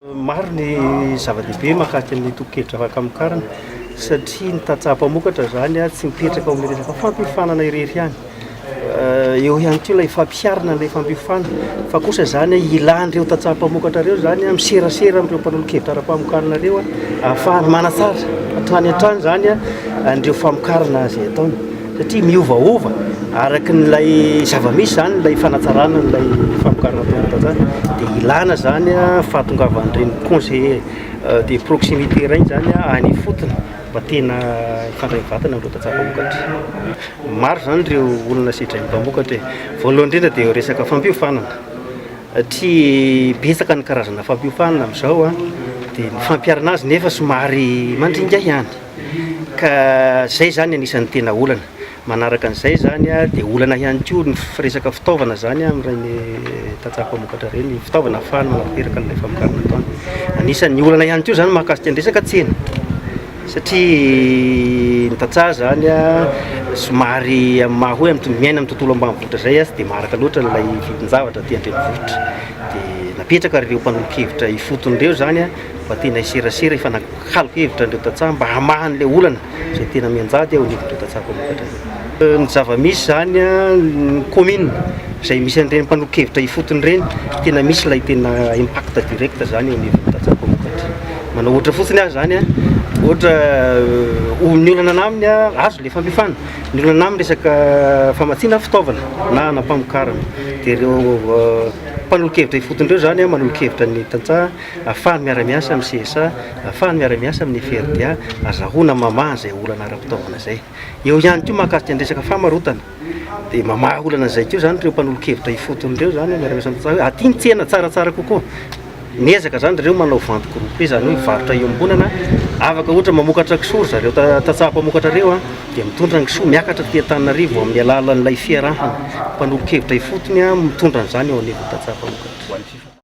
Maro ny zava-dehibe mahakasika ny tokon-kevitra afaka hamokarana satria ny tantsaha-mpamokatra zany tsy mipetraka ao amin'ny resaka fampihofanana irery ihany. Eo ihany koa ilay fampiharana ilay fampihofana fa kosa zany ilan'ireo tantsaha-mpamokatra ireo zany miserasera amin'ireo mpanolo-kevitra ara-pamokarana ireo ahafahany manatsara hatrany hatrany zany an'ireo famokarana izay ataony satria miovaova araky n'ilay zava-misy zany ilay fanatsarana n'ilay famokarana atao dia ilana zany fahatongavan'ireny conseiller de proximité ireny zany any fotony mba tena ifandray vatana amin'ireo tantsaha-mpamokatra. Maro zany ireo olona sedrany mpamokatra voalohany indrindra dia eo resaka fampiofanana satria betsaka ny karazana fampiofanana amin'izao dia ny fampiharana azy nefa somary mandringa ihany ka zay zany anisan'ny tena olana. Manaraka an'izay zany dia olana ihany koa ny resaka fitaovana zany amin'ireny tantsaha-mpamokatra ireny, fitaovana ahafahany manateraka an'ilay famokarana ataony. Anisan'ny olana ihany koa zany mahakasika ny resaka tsena satria ny tantsaha zany somary maha hoe miaina amin'ny tontolo ambanivohitra zay tsy dia maharaka loatra ilay vidin-javatra aty an-drenivohitra dia napetraka ireo mpanolo-kevitra ifotony ireo zany mba tena iserasera ifanakalo-kevitra an'ireo tantsaha mba hamahan'ilay olana izay tena mianjady ao anivon'ireo tantsaha-mpamokatra. Ny zava-misy zany ny commune izay misy an'ireny mpanolo-kevitra ifotony ireny tena misy ilay tena impact direct zany eo anivon'ny tantsaha-mpamokatra. Manao ohatra fotsiny ahy zany ohatra ny olana aminy azo ilay fampihofana, ny olana aminy resaka famatsiana fitaovana na anampamokarana dia ireo mpanolo-kevitra ifotony ireo zany manolo-kevitra ny tantsaha ahafahany miara-miasa amin'ny CSA, ahafahany miara-miasa amin'ny FRDA, azahoana mamaha izay olana ara-pitaovana izay. Eo ihany koa mahakasika ny resaka famarotana dia mamaha olana izay koa zany ireo mpanolo-kevitra ifotony ireo zany miara-miasa amin'ny tantsaha hoe aty ny tsena tsaratsara kokoa. Miezaka zany ireo manao vente groupé zany hoe mivarotra iombonana afaka ohatra mamokatra kisoa zareo tantsaha-mpamokatra ireo dia mitondra ny kisoa miakatra aty Antananarivo amin'ny alalan'ilay fiarahana mpanolo-kevitra ifotony mitondra an'izany ao anivon'ny tantsaha-mpamokatra.